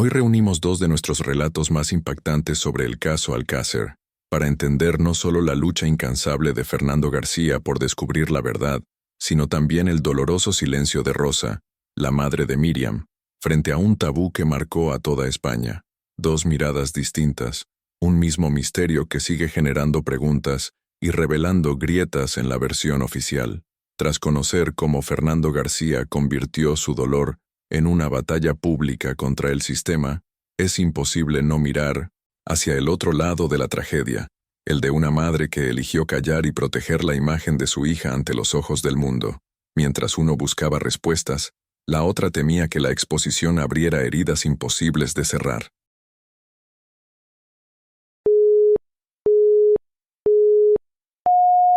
Hoy reunimos dos de nuestros relatos más impactantes sobre el caso Alcácer, para entender no solo la lucha incansable de Fernando García por descubrir la verdad, sino también el doloroso silencio de Rosa, la madre de Miriam, frente a un tabú que marcó a toda España. Dos miradas distintas, un mismo misterio que sigue generando preguntas y revelando grietas en la versión oficial. Tras conocer cómo Fernando García convirtió su dolor en una batalla pública contra el sistema, es imposible no mirar hacia el otro lado de la tragedia, el de una madre que eligió callar y proteger la imagen de su hija ante los ojos del mundo. Mientras uno buscaba respuestas, la otra temía que la exposición abriera heridas imposibles de cerrar.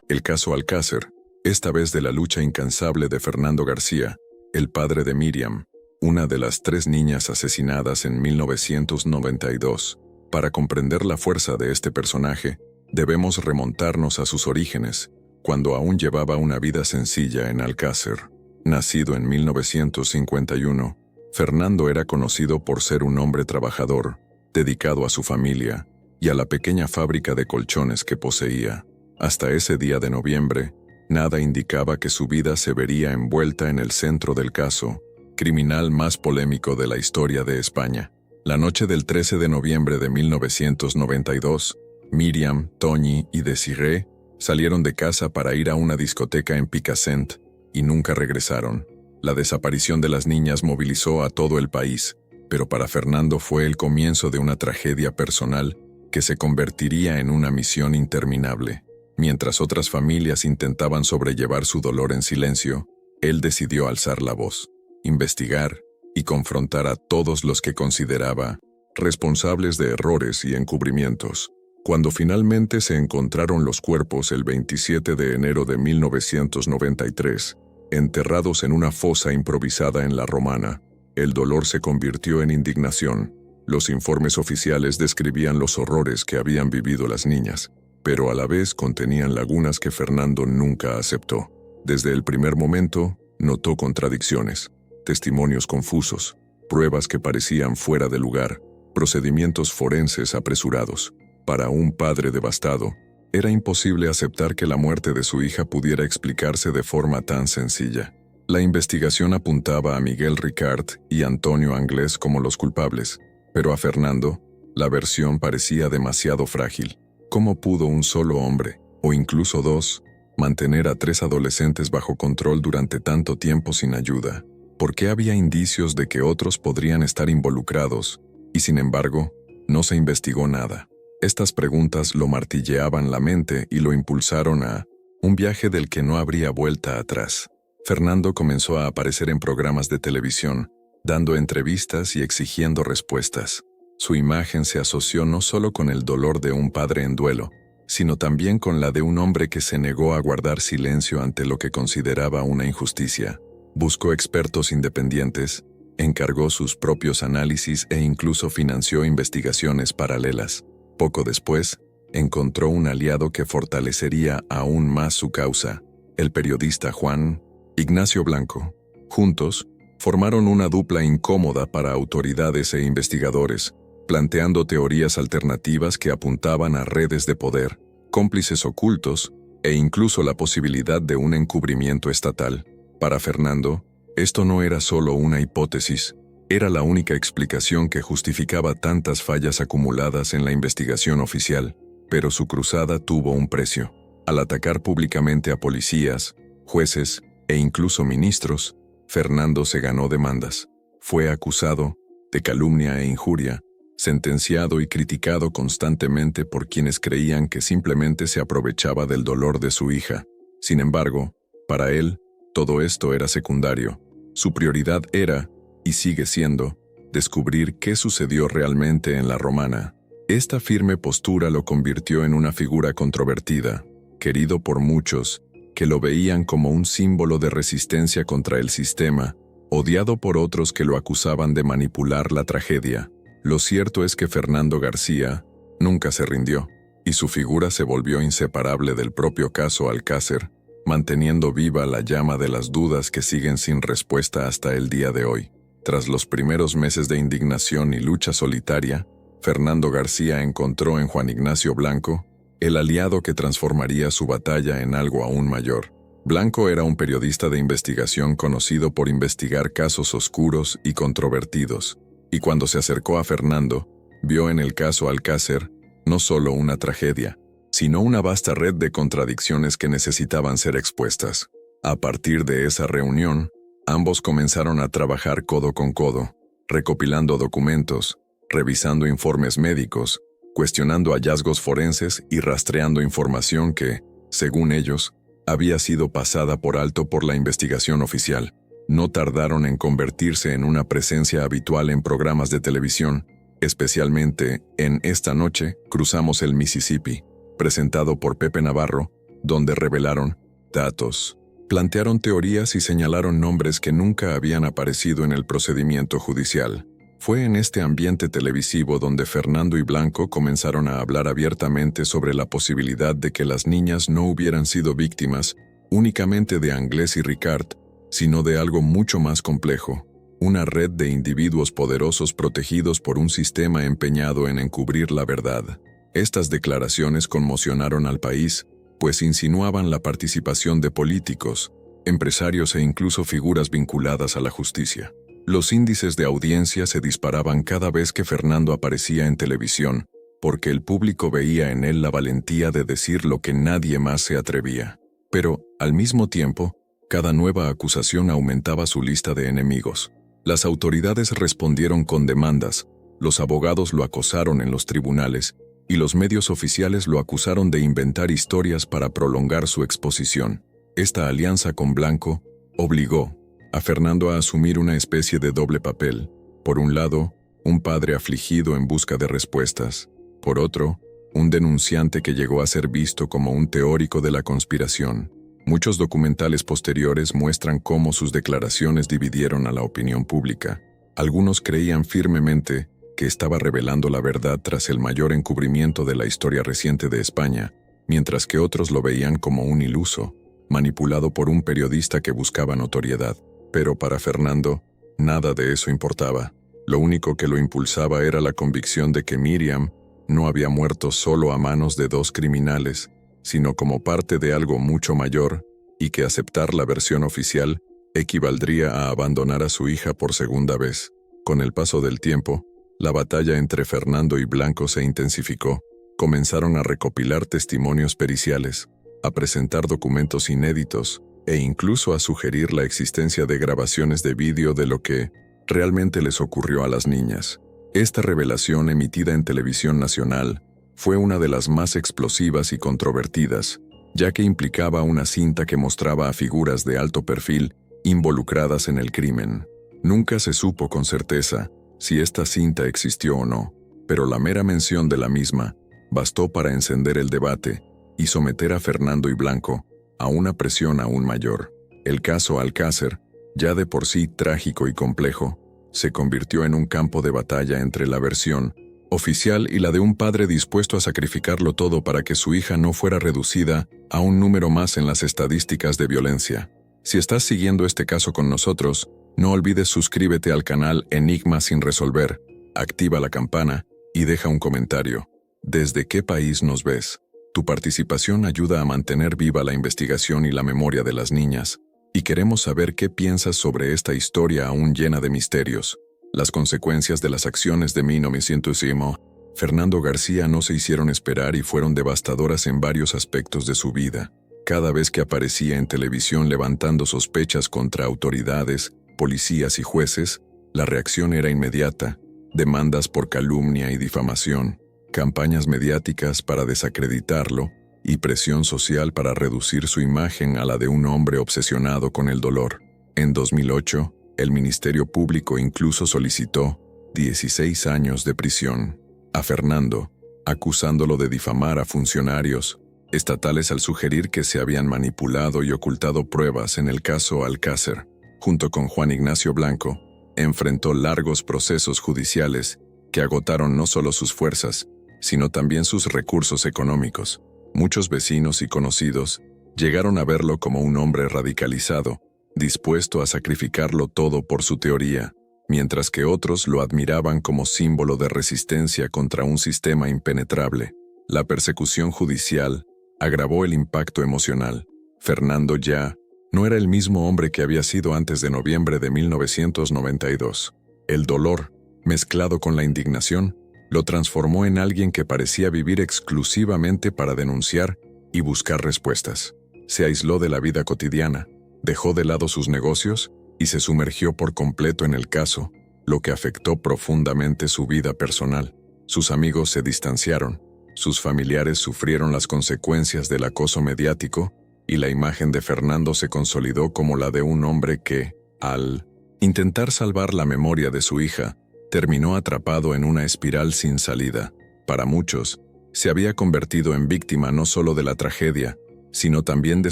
El caso Alcácer, esta vez de la lucha incansable de Fernando García, el padre de Miriam, una de las 3 niñas asesinadas en 1992. Para comprender la fuerza de este personaje, debemos remontarnos a sus orígenes, cuando aún llevaba una vida sencilla en Alcácer. Nacido en 1951, Fernando era conocido por ser un hombre trabajador, dedicado a su familia y a la pequeña fábrica de colchones que poseía. Hasta ese día de noviembre, nada indicaba que su vida se vería envuelta en el centro del caso criminal más polémico de la historia de España. La noche del 13 de noviembre de 1992, Miriam, Toñi y Desiree salieron de casa para ir a una discoteca en Picassent y nunca regresaron. La desaparición de las niñas movilizó a todo el país, pero para Fernando fue el comienzo de una tragedia personal que se convertiría en una misión interminable. Mientras otras familias intentaban sobrellevar su dolor en silencio, él decidió alzar la voz, investigar y confrontar a todos los que consideraba responsables de errores y encubrimientos. Cuando finalmente se encontraron los cuerpos el 27 de enero de 1993, enterrados en una fosa improvisada en La Romana, el dolor se convirtió en indignación. Los informes oficiales describían los horrores que habían vivido las niñas, pero a la vez contenían lagunas que Fernando nunca aceptó. Desde el primer momento, notó contradicciones, testimonios confusos, pruebas que parecían fuera de lugar, procedimientos forenses apresurados. Para un padre devastado, era imposible aceptar que la muerte de su hija pudiera explicarse de forma tan sencilla. La investigación apuntaba a Miguel Ricard y Antonio Anglés como los culpables, pero a Fernando, la versión parecía demasiado frágil. ¿Cómo pudo un solo hombre, o incluso 2, mantener a 3 adolescentes bajo control durante tanto tiempo sin ayuda? ¿Por qué había indicios de que otros podrían estar involucrados, y sin embargo, no se investigó nada? Estas preguntas lo martilleaban la mente y lo impulsaron a un viaje del que no habría vuelta atrás. Fernando comenzó a aparecer en programas de televisión, dando entrevistas y exigiendo respuestas. Su imagen se asoció no solo con el dolor de un padre en duelo, sino también con la de un hombre que se negó a guardar silencio ante lo que consideraba una injusticia. Buscó expertos independientes, encargó sus propios análisis e incluso financió investigaciones paralelas. Poco después, encontró un aliado que fortalecería aún más su causa, el periodista Juan Ignacio Blanco. Juntos, formaron una dupla incómoda para autoridades e investigadores, planteando teorías alternativas que apuntaban a redes de poder, cómplices ocultos e incluso la posibilidad de un encubrimiento estatal. Para Fernando, esto no era solo una hipótesis, era la única explicación que justificaba tantas fallas acumuladas en la investigación oficial, pero su cruzada tuvo un precio. Al atacar públicamente a policías, jueces e incluso ministros, Fernando se ganó demandas. Fue acusado de calumnia e injuria, sentenciado y criticado constantemente por quienes creían que simplemente se aprovechaba del dolor de su hija. Sin embargo, para él, todo esto era secundario. Su prioridad era, y sigue siendo, descubrir qué sucedió realmente en La Romana. Esta firme postura lo convirtió en una figura controvertida, querido por muchos, que lo veían como un símbolo de resistencia contra el sistema, odiado por otros que lo acusaban de manipular la tragedia. Lo cierto es que Fernando García nunca se rindió, y su figura se volvió inseparable del propio caso Alcácer, manteniendo viva la llama de las dudas que siguen sin respuesta hasta el día de hoy. Tras los primeros meses de indignación y lucha solitaria, Fernando García encontró en Juan Ignacio Blanco el aliado que transformaría su batalla en algo aún mayor. Blanco era un periodista de investigación conocido por investigar casos oscuros y controvertidos, y cuando se acercó a Fernando, vio en el caso Alcácer no solo una tragedia, sino una vasta red de contradicciones que necesitaban ser expuestas. A partir de esa reunión, ambos comenzaron a trabajar codo con codo, recopilando documentos, revisando informes médicos, cuestionando hallazgos forenses y rastreando información que, según ellos, había sido pasada por alto por la investigación oficial. No tardaron en convertirse en una presencia habitual en programas de televisión, especialmente en Esta noche cruzamos el Mississippi, presentado por Pepe Navarro, donde revelaron datos, plantearon teorías y señalaron nombres que nunca habían aparecido en el procedimiento judicial. Fue en este ambiente televisivo donde Fernando y Blanco comenzaron a hablar abiertamente sobre la posibilidad de que las niñas no hubieran sido víctimas únicamente de Anglés y Ricard, sino de algo mucho más complejo, una red de individuos poderosos protegidos por un sistema empeñado en encubrir la verdad. Estas declaraciones conmocionaron al país, pues insinuaban la participación de políticos, empresarios e incluso figuras vinculadas a la justicia. Los índices de audiencia se disparaban cada vez que Fernando aparecía en televisión, porque el público veía en él la valentía de decir lo que nadie más se atrevía. Pero, al mismo tiempo, cada nueva acusación aumentaba su lista de enemigos. Las autoridades respondieron con demandas, los abogados lo acosaron en los tribunales, y los medios oficiales lo acusaron de inventar historias para prolongar su exposición. Esta alianza con Blanco obligó a Fernando a asumir una especie de doble papel. Por un lado, un padre afligido en busca de respuestas. Por otro, un denunciante que llegó a ser visto como un teórico de la conspiración. Muchos documentales posteriores muestran cómo sus declaraciones dividieron a la opinión pública. Algunos creían firmemente que estaba revelando la verdad tras el mayor encubrimiento de la historia reciente de España, mientras que otros lo veían como un iluso, manipulado por un periodista que buscaba notoriedad. Pero para Fernando, nada de eso importaba. Lo único que lo impulsaba era la convicción de que Miriam no había muerto solo a manos de dos criminales, sino como parte de algo mucho mayor, y que aceptar la versión oficial equivaldría a abandonar a su hija por segunda vez. Con el paso del tiempo, la batalla entre Fernando y Blanco se intensificó. Comenzaron a recopilar testimonios periciales, a presentar documentos inéditos, e incluso a sugerir la existencia de grabaciones de vídeo de lo que realmente les ocurrió a las niñas. Esta revelación, emitida en televisión nacional, fue una de las más explosivas y controvertidas, ya que implicaba una cinta que mostraba a figuras de alto perfil involucradas en el crimen. Nunca se supo con certeza si esta cinta existió o no, pero la mera mención de la misma bastó para encender el debate y someter a Fernando y Blanco a una presión aún mayor. El caso Alcácer, ya de por sí trágico y complejo, se convirtió en un campo de batalla entre la versión oficial y la de un padre dispuesto a sacrificarlo todo para que su hija no fuera reducida a un número más en las estadísticas de violencia. Si estás siguiendo este caso con nosotros, no olvides suscríbete al canal Enigma sin resolver, activa la campana y deja un comentario. ¿Desde qué país nos ves? Tu participación ayuda a mantener viva la investigación y la memoria de las niñas, y queremos saber qué piensas sobre esta historia aún llena de misterios. Las consecuencias de las acciones de 1901, Fernando García no se hicieron esperar y fueron devastadoras en varios aspectos de su vida. Cada vez que aparecía en televisión levantando sospechas contra autoridades, policías y jueces, la reacción era inmediata: demandas por calumnia y difamación, campañas mediáticas para desacreditarlo y presión social para reducir su imagen a la de un hombre obsesionado con el dolor. En 2008, el Ministerio Público incluso solicitó 16 años de prisión a Fernando, acusándolo de difamar a funcionarios estatales al sugerir que se habían manipulado y ocultado pruebas en el caso Alcácer. Junto con Juan Ignacio Blanco, enfrentó largos procesos judiciales que agotaron no solo sus fuerzas, sino también sus recursos económicos. Muchos vecinos y conocidos llegaron a verlo como un hombre radicalizado, dispuesto a sacrificarlo todo por su teoría, mientras que otros lo admiraban como símbolo de resistencia contra un sistema impenetrable. La persecución judicial agravó el impacto emocional. Fernando ya no era el mismo hombre que había sido antes de noviembre de 1992. El dolor, mezclado con la indignación, lo transformó en alguien que parecía vivir exclusivamente para denunciar y buscar respuestas. Se aisló de la vida cotidiana, dejó de lado sus negocios y se sumergió por completo en el caso, lo que afectó profundamente su vida personal. Sus amigos se distanciaron, sus familiares sufrieron las consecuencias del acoso mediático y la imagen de Fernando se consolidó como la de un hombre que, al intentar salvar la memoria de su hija, terminó atrapado en una espiral sin salida. Para muchos, se había convertido en víctima no solo de la tragedia, sino también de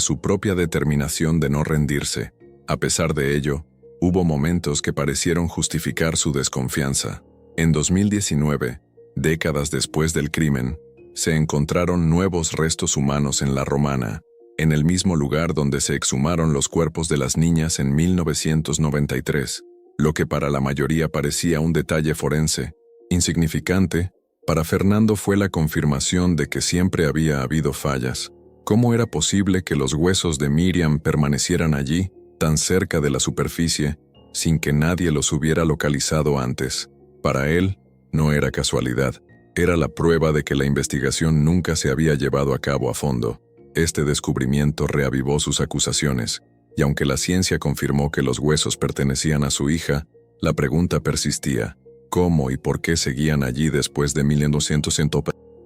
su propia determinación de no rendirse. A pesar de ello, hubo momentos que parecieron justificar su desconfianza. En 2019, décadas después del crimen, se encontraron nuevos restos humanos en La Romana, en el mismo lugar donde se exhumaron los cuerpos de las niñas en 1993, lo que para la mayoría parecía un detalle forense insignificante. Para Fernando fue la confirmación de que siempre había habido fallas. ¿Cómo era posible que los huesos de Miriam permanecieran allí, tan cerca de la superficie, sin que nadie los hubiera localizado antes? Para él, no era casualidad. Era la prueba de que la investigación nunca se había llevado a cabo a fondo. Este descubrimiento reavivó sus acusaciones, y aunque la ciencia confirmó que los huesos pertenecían a su hija, la pregunta persistía: ¿cómo y por qué seguían allí después de 1200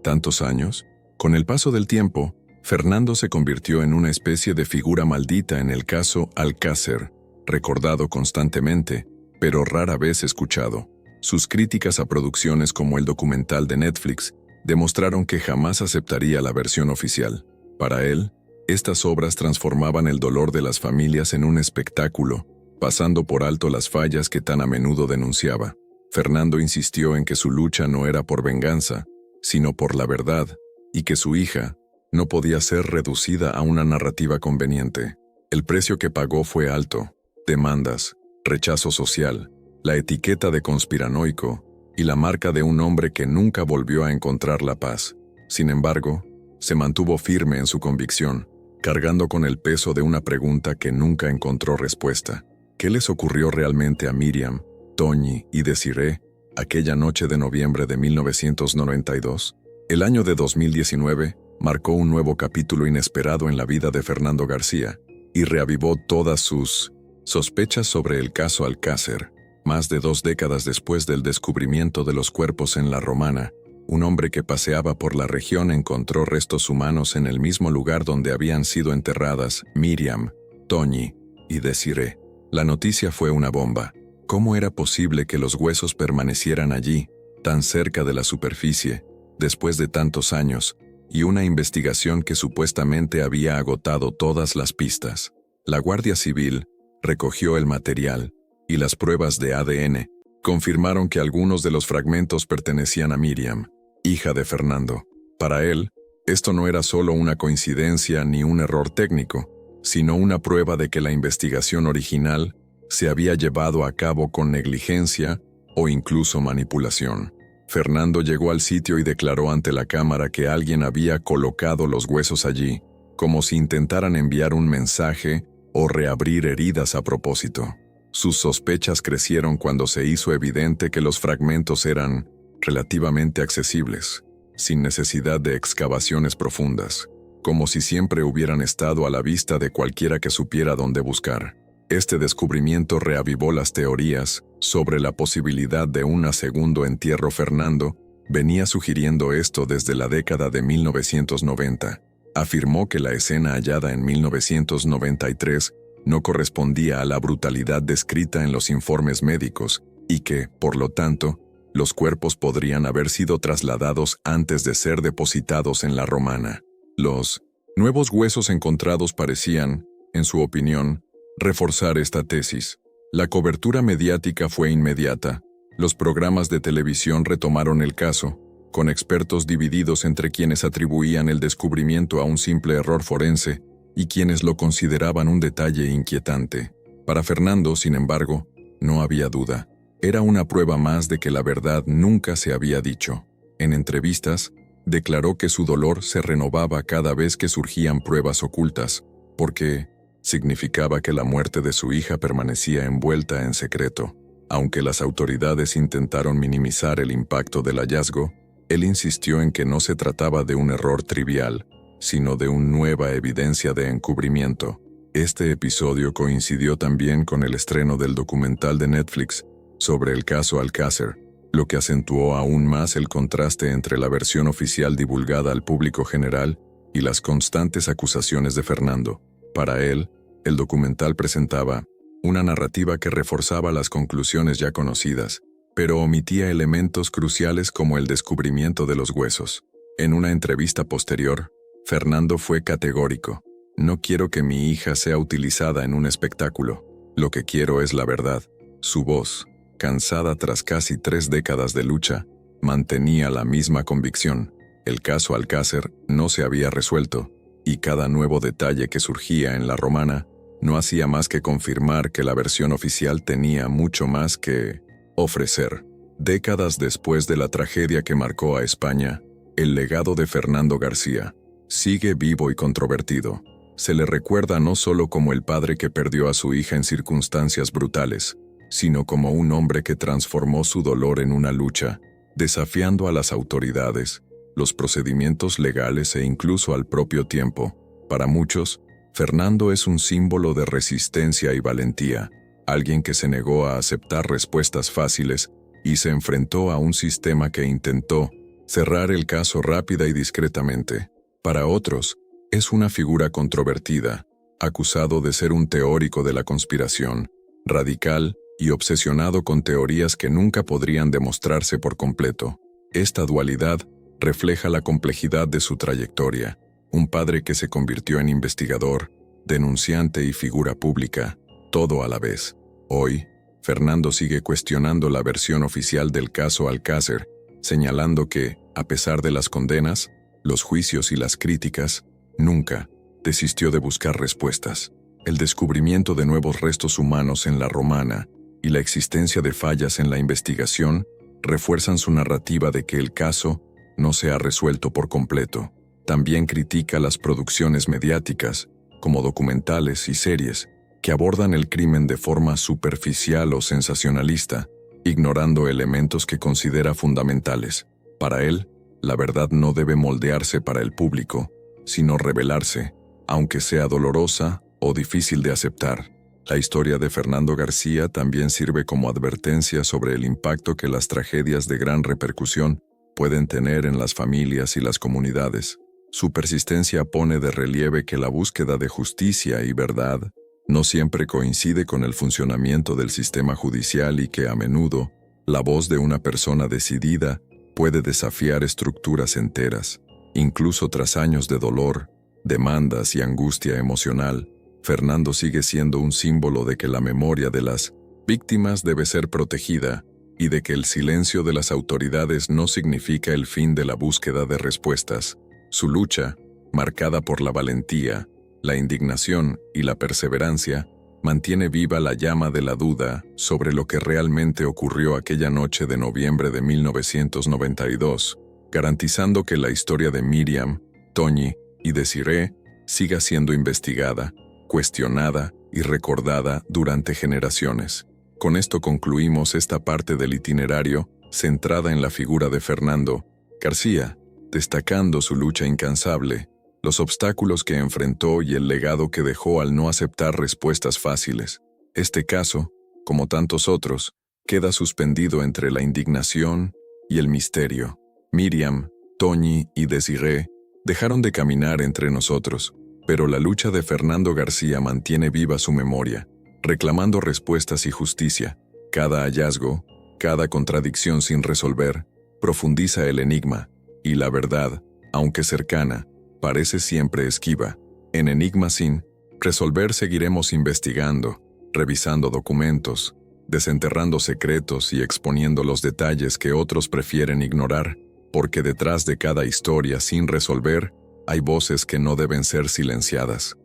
tantos años? Con el paso del tiempo, Fernando se convirtió en una especie de figura maldita en el caso Alcácer, recordado constantemente, pero rara vez escuchado. Sus críticas a producciones como el documental de Netflix demostraron que jamás aceptaría la versión oficial. Para él, estas obras transformaban el dolor de las familias en un espectáculo, pasando por alto las fallas que tan a menudo denunciaba. Fernando insistió en que su lucha no era por venganza, sino por la verdad, y que su hija no podía ser reducida a una narrativa conveniente. El precio que pagó fue alto: demandas, rechazo social, la etiqueta de conspiranoico y la marca de un hombre que nunca volvió a encontrar la paz. Sin embargo, se mantuvo firme en su convicción, cargando con el peso de una pregunta que nunca encontró respuesta. ¿Qué les ocurrió realmente a Miriam, Toñi y Desiree aquella noche de noviembre de 1992? El año de 2019 marcó un nuevo capítulo inesperado en la vida de Fernando García y reavivó todas sus sospechas sobre el caso Alcácer. Más de 2 décadas después del descubrimiento de los cuerpos en La Romana, un hombre que paseaba por la región encontró restos humanos en el mismo lugar donde habían sido enterradas Miriam, Toñi y Desiree. La noticia fue una bomba. ¿Cómo era posible que los huesos permanecieran allí, tan cerca de la superficie, después de tantos años, y una investigación que supuestamente había agotado todas las pistas? La Guardia Civil recogió el material, y las pruebas de ADN confirmaron que algunos de los fragmentos pertenecían a Miriam, hija de Fernando. Para él, esto no era solo una coincidencia ni un error técnico, sino una prueba de que la investigación original se había llevado a cabo con negligencia o incluso manipulación. Fernando llegó al sitio y declaró ante la cámara que alguien había colocado los huesos allí, como si intentaran enviar un mensaje o reabrir heridas a propósito. Sus sospechas crecieron cuando se hizo evidente que los fragmentos eran relativamente accesibles, sin necesidad de excavaciones profundas, como si siempre hubieran estado a la vista de cualquiera que supiera dónde buscar. Este descubrimiento reavivó las teorías sobre la posibilidad de un segundo entierro. Fernando venía sugiriendo esto desde la década de 1990. Afirmó que la escena hallada en 1993 no correspondía a la brutalidad descrita en los informes médicos y que, por lo tanto, los cuerpos podrían haber sido trasladados antes de ser depositados en La Romana. Los nuevos huesos encontrados parecían, en su opinión, reforzar esta tesis. La cobertura mediática fue inmediata. Los programas de televisión retomaron el caso, con expertos divididos entre quienes atribuían el descubrimiento a un simple error forense y quienes lo consideraban un detalle inquietante. Para Fernando, sin embargo, no había duda. Era una prueba más de que la verdad nunca se había dicho. En entrevistas, declaró que su dolor se renovaba cada vez que surgían pruebas ocultas, porque significaba que la muerte de su hija permanecía envuelta en secreto. Aunque las autoridades intentaron minimizar el impacto del hallazgo, él insistió en que no se trataba de un error trivial, sino de una nueva evidencia de encubrimiento. Este episodio coincidió también con el estreno del documental de Netflix sobre el caso Alcácer, lo que acentuó aún más el contraste entre la versión oficial divulgada al público general y las constantes acusaciones de Fernando. Para él, el documental presentaba una narrativa que reforzaba las conclusiones ya conocidas, pero omitía elementos cruciales como el descubrimiento de los huesos. En una entrevista posterior, Fernando fue categórico: "No quiero que mi hija sea utilizada en un espectáculo. Lo que quiero es la verdad". Su voz, cansada tras casi 3 décadas de lucha, mantenía la misma convicción. El caso Alcácer no se había resuelto, y cada nuevo detalle que surgía en la Romana no hacía más que confirmar que la versión oficial tenía mucho más que ofrecer. Décadas después de la tragedia que marcó a España, el legado de Fernando García sigue vivo y controvertido. Se le recuerda no solo como el padre que perdió a su hija en circunstancias brutales, sino como un hombre que transformó su dolor en una lucha, desafiando a las autoridades, los procedimientos legales e incluso al propio tiempo. Para muchos, Fernando es un símbolo de resistencia y valentía, alguien que se negó a aceptar respuestas fáciles y se enfrentó a un sistema que intentó cerrar el caso rápida y discretamente. Para otros, es una figura controvertida, acusado de ser un teórico de la conspiración, radical y obsesionado con teorías que nunca podrían demostrarse por completo. Esta dualidad refleja la complejidad de su trayectoria. Un padre que se convirtió en investigador, denunciante y figura pública, todo a la vez. Hoy, Fernando sigue cuestionando la versión oficial del caso Alcácer, señalando que, a pesar de las condenas, los juicios y las críticas, nunca desistió de buscar respuestas. El descubrimiento de nuevos restos humanos en la Romana y la existencia de fallas en la investigación refuerzan su narrativa de que el caso no se ha resuelto por completo. También critica las producciones mediáticas, como documentales y series, que abordan el crimen de forma superficial o sensacionalista, ignorando elementos que considera fundamentales. Para él, la verdad no debe moldearse para el público, sino revelarse, aunque sea dolorosa o difícil de aceptar. La historia de Fernando García también sirve como advertencia sobre el impacto que las tragedias de gran repercusión pueden tener en las familias y las comunidades. Su persistencia pone de relieve que la búsqueda de justicia y verdad no siempre coincide con el funcionamiento del sistema judicial y que a menudo la voz de una persona decidida puede desafiar estructuras enteras. Incluso tras años de dolor, demandas y angustia emocional, Fernando sigue siendo un símbolo de que la memoria de las víctimas debe ser protegida y de que el silencio de las autoridades no significa el fin de la búsqueda de respuestas. Su lucha, marcada por la valentía, la indignación y la perseverancia, mantiene viva la llama de la duda sobre lo que realmente ocurrió aquella noche de noviembre de 1992, garantizando que la historia de Miriam, Toñi y Desiree siga siendo investigada, cuestionada y recordada durante generaciones. Con esto concluimos esta parte del itinerario centrada en la figura de Fernando García, destacando su lucha incansable, los obstáculos que enfrentó y el legado que dejó al no aceptar respuestas fáciles. Este caso, como tantos otros, queda suspendido entre la indignación y el misterio. Miriam, Toñi y Desiree dejaron de caminar entre nosotros, pero la lucha de Fernando García mantiene viva su memoria, reclamando respuestas y justicia. Cada hallazgo, cada contradicción sin resolver, profundiza el enigma, y la verdad, aunque cercana, parece siempre esquiva. En Enigma sin resolver seguiremos investigando, revisando documentos, desenterrando secretos y exponiendo los detalles que otros prefieren ignorar, porque detrás de cada historia sin resolver hay voces que no deben ser silenciadas.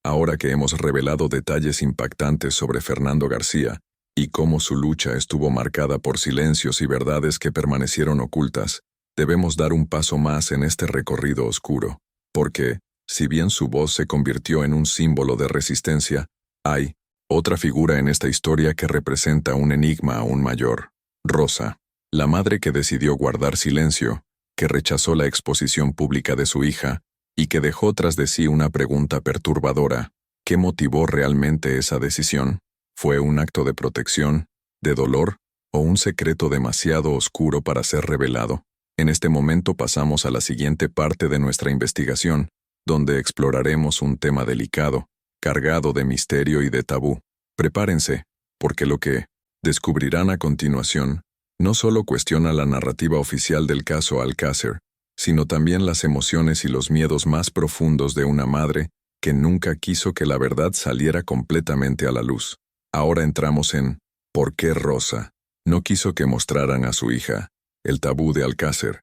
Ahora que hemos revelado detalles impactantes sobre Fernando García, y cómo su lucha estuvo marcada por silencios y verdades que permanecieron ocultas, debemos dar un paso más en este recorrido oscuro, porque, si bien su voz se convirtió en un símbolo de resistencia, hay otra figura en esta historia que representa un enigma aún mayor: Rosa, la madre que decidió guardar silencio, que rechazó la exposición pública de su hija y que dejó tras de sí una pregunta perturbadora: ¿qué motivó realmente esa decisión? ¿Fue un acto de protección, de dolor, o un secreto demasiado oscuro para ser revelado? En este momento pasamos a la siguiente parte de nuestra investigación, donde exploraremos un tema delicado, cargado de misterio y de tabú. Prepárense, porque lo que descubrirán a continuación no solo cuestiona la narrativa oficial del caso Alcácer, sino también las emociones y los miedos más profundos de una madre que nunca quiso que la verdad saliera completamente a la luz. Ahora entramos en ¿por qué Rosa no quiso que mostraran a su hija? El tabú de Alcácer.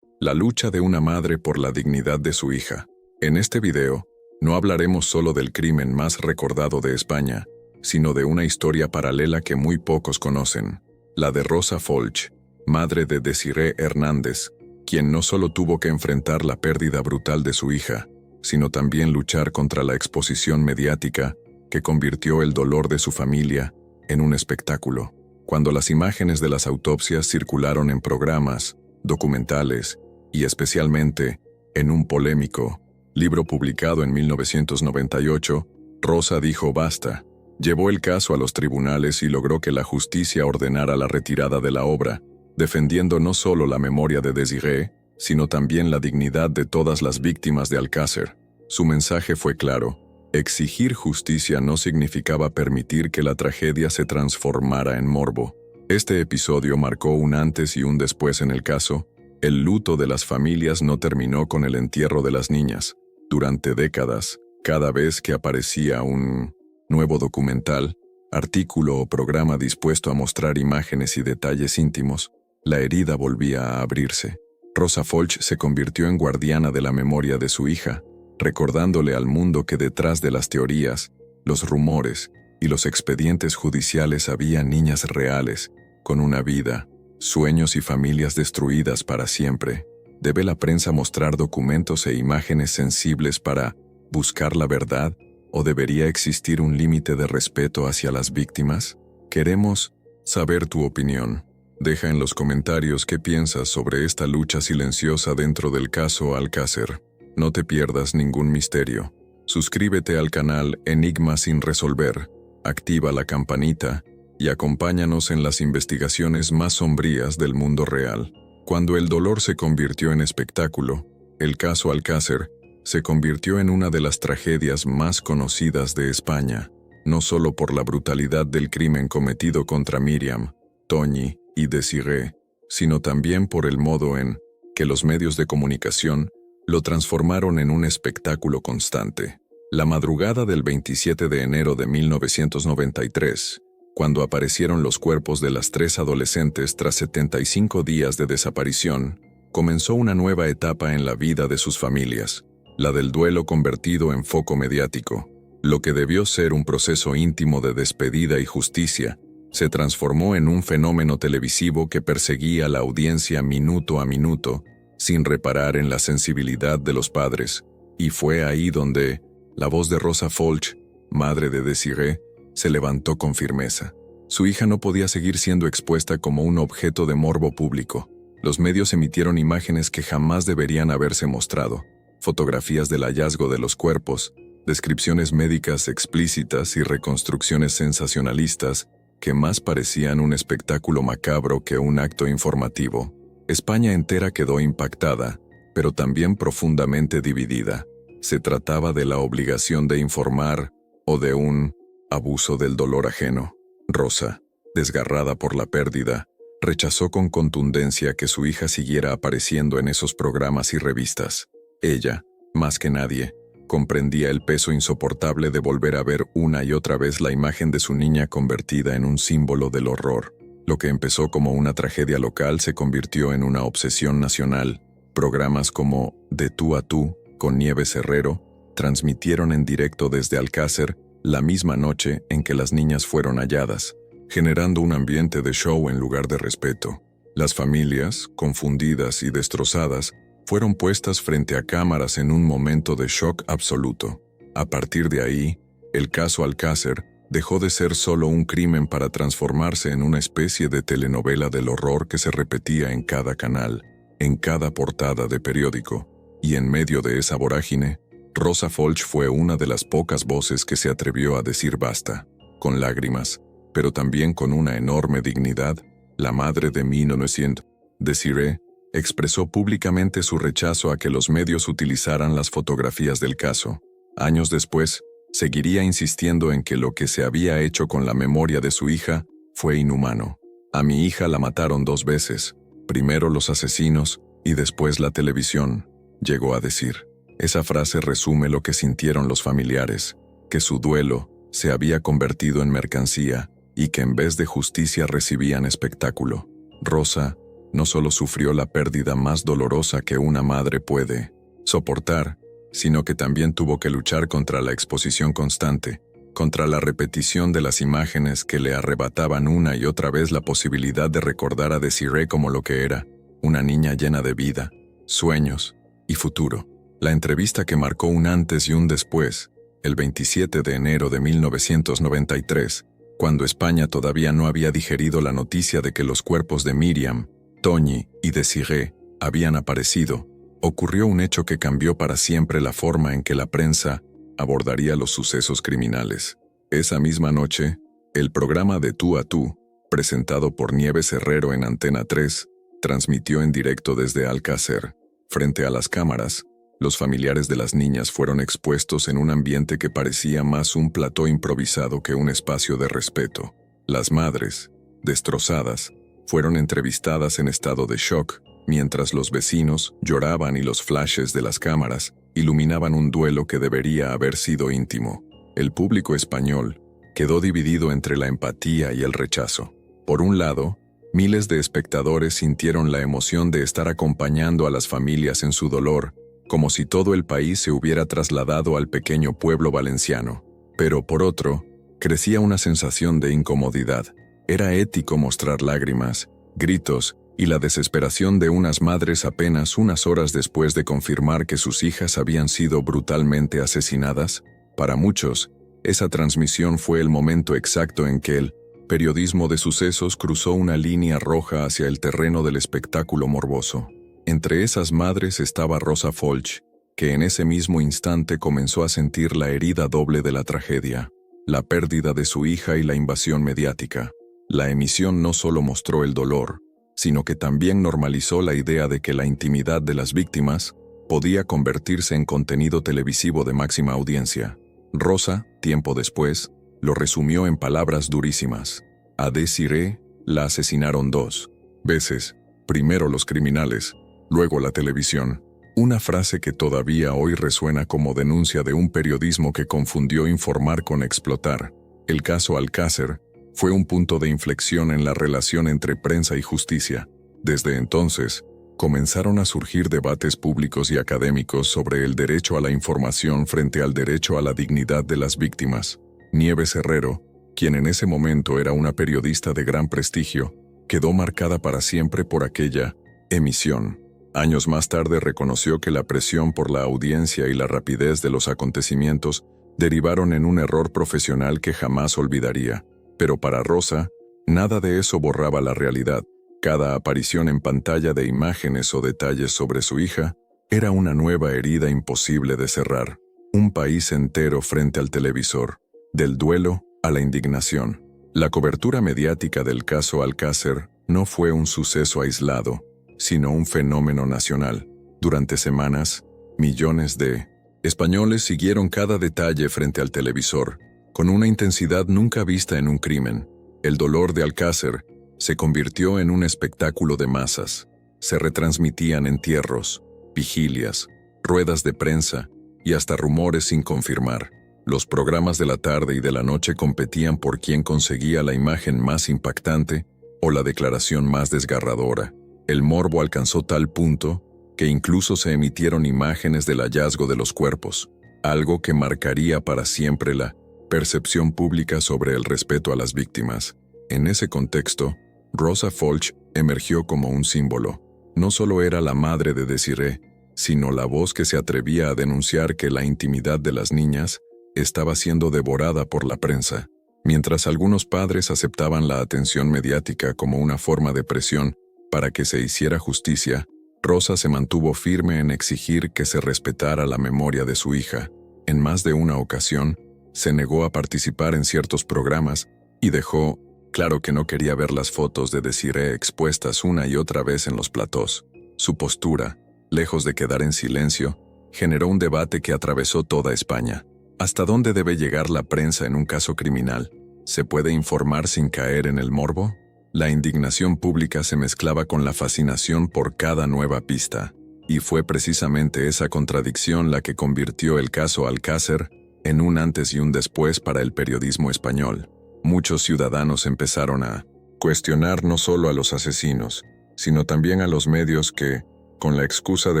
La lucha de una madre por la dignidad de su hija. En este video, no hablaremos solo del crimen más recordado de España, sino de una historia paralela que muy pocos conocen, la de Rosa Folch, madre de Desiree Hernández, quien no solo tuvo que enfrentar la pérdida brutal de su hija, sino también luchar contra la exposición mediática que convirtió el dolor de su familia en un espectáculo. Cuando las imágenes de las autopsias circularon en programas, documentales y especialmente en un polémico libro publicado en 1998, Rosa dijo basta, llevó el caso a los tribunales y logró que la justicia ordenara la retirada de la obra, defendiendo no solo la memoria de Desiree, sino también la dignidad de todas las víctimas de Alcácer. Su mensaje fue claro: exigir justicia no significaba permitir que la tragedia se transformara en morbo. Este episodio marcó un antes y un después en el caso. El luto de las familias no terminó con el entierro de las niñas. Durante décadas, cada vez que aparecía un nuevo documental, artículo o programa dispuesto a mostrar imágenes y detalles íntimos, la herida volvía a abrirse. Rosa Folch se convirtió en guardiana de la memoria de su hija, recordándole al mundo que detrás de las teorías, los rumores y los expedientes judiciales había niñas reales, con una vida, sueños y familias destruidas para siempre. ¿Debe la prensa mostrar documentos e imágenes sensibles para buscar la verdad, o debería existir un límite de respeto hacia las víctimas? Queremos saber tu opinión. Deja en los comentarios qué piensas sobre esta lucha silenciosa dentro del caso Alcácer. No te pierdas ningún misterio. Suscríbete al canal Enigma sin resolver, activa la campanita y acompáñanos en las investigaciones más sombrías del mundo real. Cuando el dolor se convirtió en espectáculo, el caso Alcácer se convirtió en una de las tragedias más conocidas de España, no solo por la brutalidad del crimen cometido contra Miriam, Toñi y Desiree, sino también por el modo en que los medios de comunicación lo transformaron en un espectáculo constante. La madrugada del 27 de enero de 1993, cuando aparecieron los cuerpos de las 3 adolescentes tras 75 días de desaparición, comenzó una nueva etapa en la vida de sus familias, la del duelo convertido en foco mediático. Lo que debió ser un proceso íntimo de despedida y justicia, se transformó en un fenómeno televisivo que perseguía a la audiencia minuto a minuto, sin reparar en la sensibilidad de los padres, y fue ahí donde la voz de Rosa Folch, madre de Desiree, se levantó con firmeza. Su hija no podía seguir siendo expuesta como un objeto de morbo público. Los medios emitieron imágenes que jamás deberían haberse mostrado, fotografías del hallazgo de los cuerpos, descripciones médicas explícitas y reconstrucciones sensacionalistas que más parecían un espectáculo macabro que un acto informativo. España entera quedó impactada, pero también profundamente dividida. ¿Se trataba de la obligación de informar o de un abuso del dolor ajeno? Rosa, desgarrada por la pérdida, rechazó con contundencia que su hija siguiera apareciendo en esos programas y revistas. Ella, más que nadie, comprendía el peso insoportable de volver a ver una y otra vez la imagen de su niña convertida en un símbolo del horror. Lo que empezó como una tragedia local se convirtió en una obsesión nacional. Programas como De tú a tú, con Nieves Herrero, transmitieron en directo desde Alcácer, la misma noche en que las niñas fueron halladas, generando un ambiente de show en lugar de respeto. Las familias, confundidas y destrozadas, fueron puestas frente a cámaras en un momento de shock absoluto. A partir de ahí, el caso Alcácer dejó de ser solo un crimen para transformarse en una especie de telenovela del horror que se repetía en cada canal, en cada portada de periódico, y en medio de esa vorágine, Rosa Folch fue una de las pocas voces que se atrevió a decir basta, con lágrimas, pero también con una enorme dignidad. La madre de 1900, Desiree, expresó públicamente su rechazo a que los medios utilizaran las fotografías del caso. Años después, seguiría insistiendo en que lo que se había hecho con la memoria de su hija fue inhumano. A mi hija la mataron 2 veces, primero los asesinos y después la televisión, llegó a decir. Esa frase resume lo que sintieron los familiares, que su duelo se había convertido en mercancía y que en vez de justicia recibían espectáculo. Rosa no solo sufrió la pérdida más dolorosa que una madre puede soportar, sino que también tuvo que luchar contra la exposición constante, contra la repetición de las imágenes que le arrebataban una y otra vez la posibilidad de recordar a Desiree como lo que era, una niña llena de vida, sueños y futuro. La entrevista que marcó un antes y un después, el 27 de enero de 1993, cuando España todavía no había digerido la noticia de que los cuerpos de Miriam, Toñi y Desiree habían aparecido, ocurrió un hecho que cambió para siempre la forma en que la prensa abordaría los sucesos criminales. Esa misma noche, el programa de Tú a Tú, presentado por Nieves Herrero en Antena 3, transmitió en directo desde Alcácer. Frente a las cámaras, los familiares de las niñas fueron expuestos en un ambiente que parecía más un plató improvisado que un espacio de respeto. Las madres, destrozadas, fueron entrevistadas en estado de shock, mientras los vecinos lloraban y los flashes de las cámaras iluminaban un duelo que debería haber sido íntimo. El público español quedó dividido entre la empatía y el rechazo. Por un lado, miles de espectadores sintieron la emoción de estar acompañando a las familias en su dolor, como si todo el país se hubiera trasladado al pequeño pueblo valenciano. Pero por otro, crecía una sensación de incomodidad. Era ético mostrar lágrimas, gritos y la desesperación de unas madres apenas unas horas después de confirmar que sus hijas habían sido brutalmente asesinadas. Para muchos, esa transmisión fue el momento exacto en que el periodismo de sucesos cruzó una línea roja hacia el terreno del espectáculo morboso. Entre esas madres estaba Rosa Folch, que en ese mismo instante comenzó a sentir la herida doble de la tragedia, la pérdida de su hija y la invasión mediática. La emisión no solo mostró el dolor, sino que también normalizó la idea de que la intimidad de las víctimas podía convertirse en contenido televisivo de máxima audiencia. Rosa, tiempo después, lo resumió en palabras durísimas. A Desiree la asesinaron 2 veces, primero los criminales, luego la televisión. Una frase que todavía hoy resuena como denuncia de un periodismo que confundió informar con explotar. El caso Alcácer fue un punto de inflexión en la relación entre prensa y justicia. Desde entonces, comenzaron a surgir debates públicos y académicos sobre el derecho a la información frente al derecho a la dignidad de las víctimas. Nieves Herrero, quien en ese momento era una periodista de gran prestigio, quedó marcada para siempre por aquella emisión. Años más tarde reconoció que la presión por la audiencia y la rapidez de los acontecimientos derivaron en un error profesional que jamás olvidaría. Pero para Rosa, nada de eso borraba la realidad. Cada aparición en pantalla de imágenes o detalles sobre su hija era una nueva herida imposible de cerrar. Un país entero frente al televisor, del duelo a la indignación. La cobertura mediática del caso Alcácer no fue un suceso aislado, sino un fenómeno nacional. Durante semanas, millones de españoles siguieron cada detalle frente al televisor, con una intensidad nunca vista en un crimen. El dolor de Alcácer se convirtió en un espectáculo de masas. Se retransmitían entierros, vigilias, ruedas de prensa y hasta rumores sin confirmar. Los programas de la tarde y de la noche competían por quién conseguía la imagen más impactante o la declaración más desgarradora. El morbo alcanzó tal punto que incluso se emitieron imágenes del hallazgo de los cuerpos, algo que marcaría para siempre la Percepción pública sobre el respeto a las víctimas. En ese contexto, Rosa Folch emergió como un símbolo. No solo era la madre de Desiree, sino la voz que se atrevía a denunciar que la intimidad de las niñas estaba siendo devorada por la prensa. Mientras algunos padres aceptaban la atención mediática como una forma de presión para que se hiciera justicia, Rosa se mantuvo firme en exigir que se respetara la memoria de su hija. En más de una ocasión, se negó a participar en ciertos programas y dejó claro que no quería ver las fotos de Desiree expuestas una y otra vez en los platós. Su postura, lejos de quedar en silencio, generó un debate que atravesó toda España. ¿Hasta dónde debe llegar la prensa en un caso criminal? ¿Se puede informar sin caer en el morbo? La indignación pública se mezclaba con la fascinación por cada nueva pista, y fue precisamente esa contradicción la que convirtió el caso Alcácer en un antes y un después para el periodismo español. Muchos ciudadanos empezaron a cuestionar no solo a los asesinos, sino también a los medios que, con la excusa de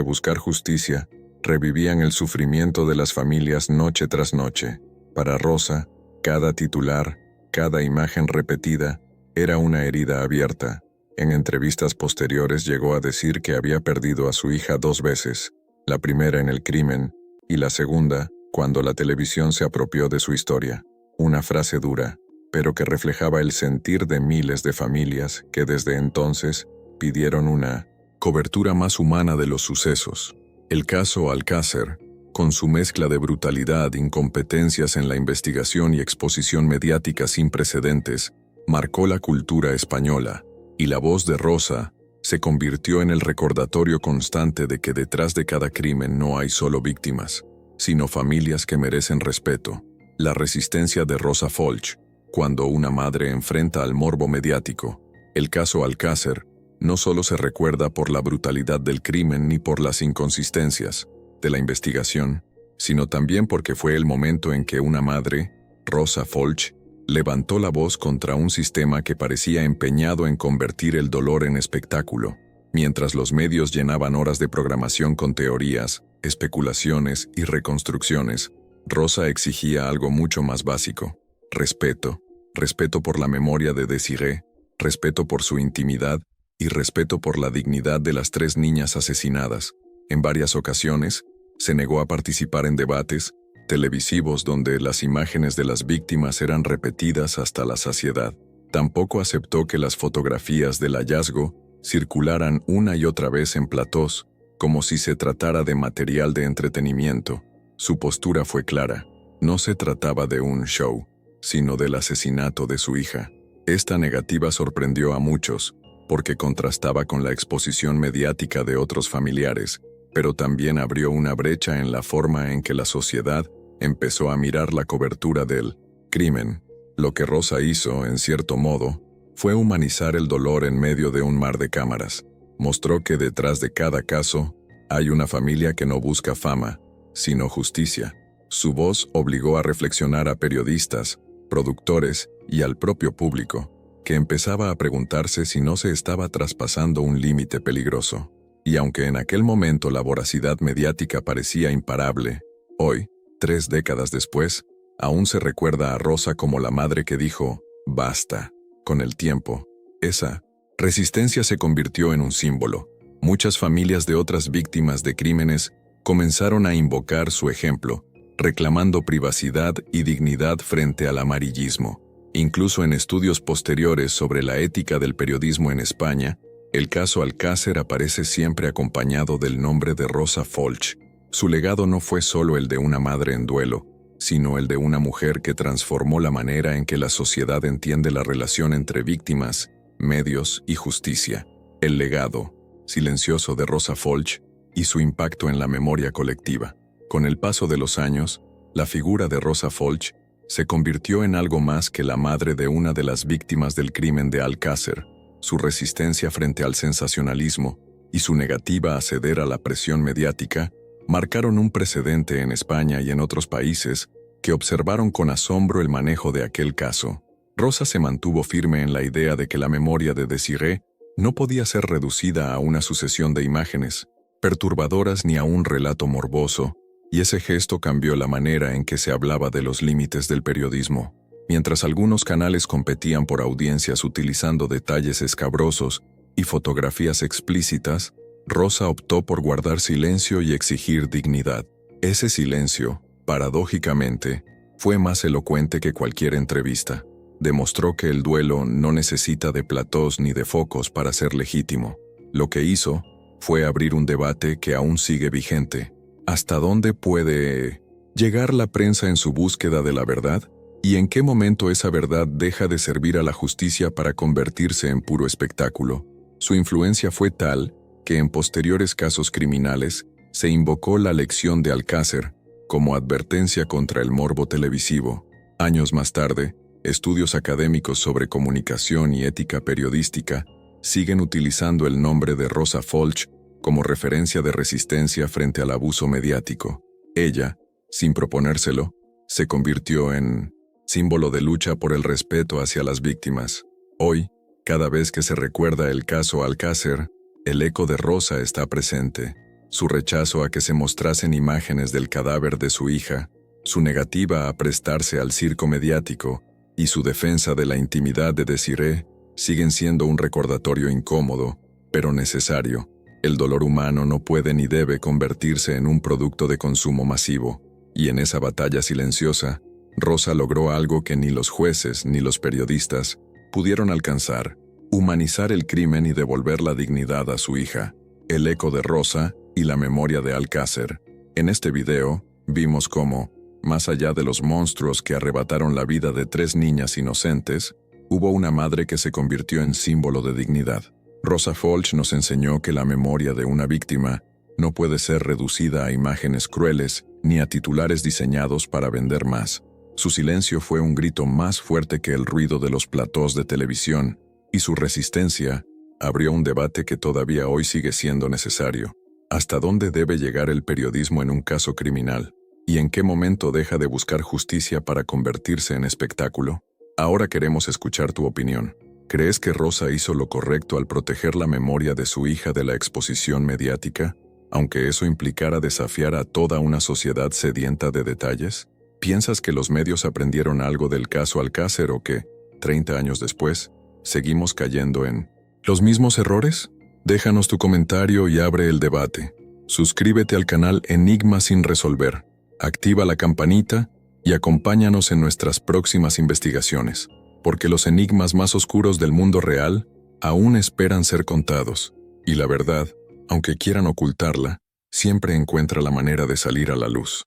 buscar justicia, revivían el sufrimiento de las familias noche tras noche. Para Rosa, cada titular, cada imagen repetida, era una herida abierta. En entrevistas posteriores llegó a decir que había perdido a su hija 2 veces, la primera en el crimen y la segunda cuando la televisión se apropió de su historia. Una frase dura, pero que reflejaba el sentir de miles de familias que desde entonces pidieron una cobertura más humana de los sucesos. El caso Alcácer, con su mezcla de brutalidad, incompetencias en la investigación y exposición mediática sin precedentes, marcó la cultura española, y la voz de Rosa se convirtió en el recordatorio constante de que detrás de cada crimen no hay solo víctimas, sino familias que merecen respeto. La resistencia de Rosa Folch, cuando una madre enfrenta al morbo mediático. El caso Alcácer no solo se recuerda por la brutalidad del crimen ni por las inconsistencias de la investigación, sino también porque fue el momento en que una madre, Rosa Folch, levantó la voz contra un sistema que parecía empeñado en convertir el dolor en espectáculo. Mientras los medios llenaban horas de programación con teorías, especulaciones y reconstrucciones, Rosa exigía algo mucho más básico: respeto. Respeto por la memoria de Desiree, respeto por su intimidad y respeto por la dignidad de las 3 niñas asesinadas. En varias ocasiones, se negó a participar en debates televisivos donde las imágenes de las víctimas eran repetidas hasta la saciedad. Tampoco aceptó que las fotografías del hallazgo circularan una y otra vez en platós, como si se tratara de material de entretenimiento. Su postura fue clara: no se trataba de un show, sino del asesinato de su hija. Esta negativa sorprendió a muchos, porque contrastaba con la exposición mediática de otros familiares, pero también abrió una brecha en la forma en que la sociedad empezó a mirar la cobertura del crimen. Lo que Rosa hizo, en cierto modo, fue humanizar el dolor en medio de un mar de cámaras. Mostró que detrás de cada caso hay una familia que no busca fama, sino justicia. Su voz obligó a reflexionar a periodistas, productores y al propio público, que empezaba a preguntarse si no se estaba traspasando un límite peligroso. Y aunque en aquel momento la voracidad mediática parecía imparable, hoy, 3 décadas después, aún se recuerda a Rosa como la madre que dijo «basta». Con el tiempo, esa resistencia se convirtió en un símbolo. Muchas familias de otras víctimas de crímenes comenzaron a invocar su ejemplo, reclamando privacidad y dignidad frente al amarillismo. Incluso en estudios posteriores sobre la ética del periodismo en España, el caso Alcácer aparece siempre acompañado del nombre de Rosa Folch. Su legado no fue solo el de una madre en duelo, sino el de una mujer que transformó la manera en que la sociedad entiende la relación entre víctimas, medios y justicia. El legado silencioso de Rosa Folch y su impacto en la memoria colectiva. Con el paso de los años, la figura de Rosa Folch se convirtió en algo más que la madre de una de las víctimas del crimen de Alcácer. Su resistencia frente al sensacionalismo y su negativa a ceder a la presión mediática marcaron un precedente en España y en otros países que observaron con asombro el manejo de aquel caso. Rosa se mantuvo firme en la idea de que la memoria de Desiree no podía ser reducida a una sucesión de imágenes perturbadoras ni a un relato morboso, y ese gesto cambió la manera en que se hablaba de los límites del periodismo. Mientras algunos canales competían por audiencias utilizando detalles escabrosos y fotografías explícitas, Rosa optó por guardar silencio y exigir dignidad. Ese silencio, paradójicamente, fue más elocuente que cualquier entrevista. Demostró que el duelo no necesita de platós ni de focos para ser legítimo. Lo que hizo fue abrir un debate que aún sigue vigente. ¿Hasta dónde puede llegar la prensa en su búsqueda de la verdad? ¿Y en qué momento esa verdad deja de servir a la justicia para convertirse en puro espectáculo? Su influencia fue tal que en posteriores casos criminales se invocó la lección de Alcácer como advertencia contra el morbo televisivo. Años más tarde, estudios académicos sobre comunicación y ética periodística siguen utilizando el nombre de Rosa Folch como referencia de resistencia frente al abuso mediático. Ella, sin proponérselo, se convirtió en símbolo de lucha por el respeto hacia las víctimas. Hoy, cada vez que se recuerda el caso Alcácer, el eco de Rosa está presente. Su rechazo a que se mostrasen imágenes del cadáver de su hija, su negativa a prestarse al circo mediático y su defensa de la intimidad de Desiree siguen siendo un recordatorio incómodo, pero necesario. El dolor humano no puede ni debe convertirse en un producto de consumo masivo, y en esa batalla silenciosa, Rosa logró algo que ni los jueces ni los periodistas pudieron alcanzar: humanizar el crimen y devolver la dignidad a su hija. El eco de Rosa y la memoria de Alcácer. En este video, vimos cómo, más allá de los monstruos que arrebataron la vida de 3 niñas inocentes, hubo una madre que se convirtió en símbolo de dignidad. Rosa Folch nos enseñó que la memoria de una víctima no puede ser reducida a imágenes crueles ni a titulares diseñados para vender más. Su silencio fue un grito más fuerte que el ruido de los platós de televisión, y su resistencia abrió un debate que todavía hoy sigue siendo necesario. ¿Hasta dónde debe llegar el periodismo en un caso criminal? ¿Y en qué momento deja de buscar justicia para convertirse en espectáculo? Ahora queremos escuchar tu opinión. ¿Crees que Rosa hizo lo correcto al proteger la memoria de su hija de la exposición mediática, aunque eso implicara desafiar a toda una sociedad sedienta de detalles? ¿Piensas que los medios aprendieron algo del caso Alcácer o que, 30 años después, seguimos cayendo en los mismos errores? Déjanos tu comentario y abre el debate. Suscríbete al canal Enigma sin resolver, activa la campanita y acompáñanos en nuestras próximas investigaciones, porque los enigmas más oscuros del mundo real aún esperan ser contados, y la verdad, aunque quieran ocultarla, siempre encuentra la manera de salir a la luz.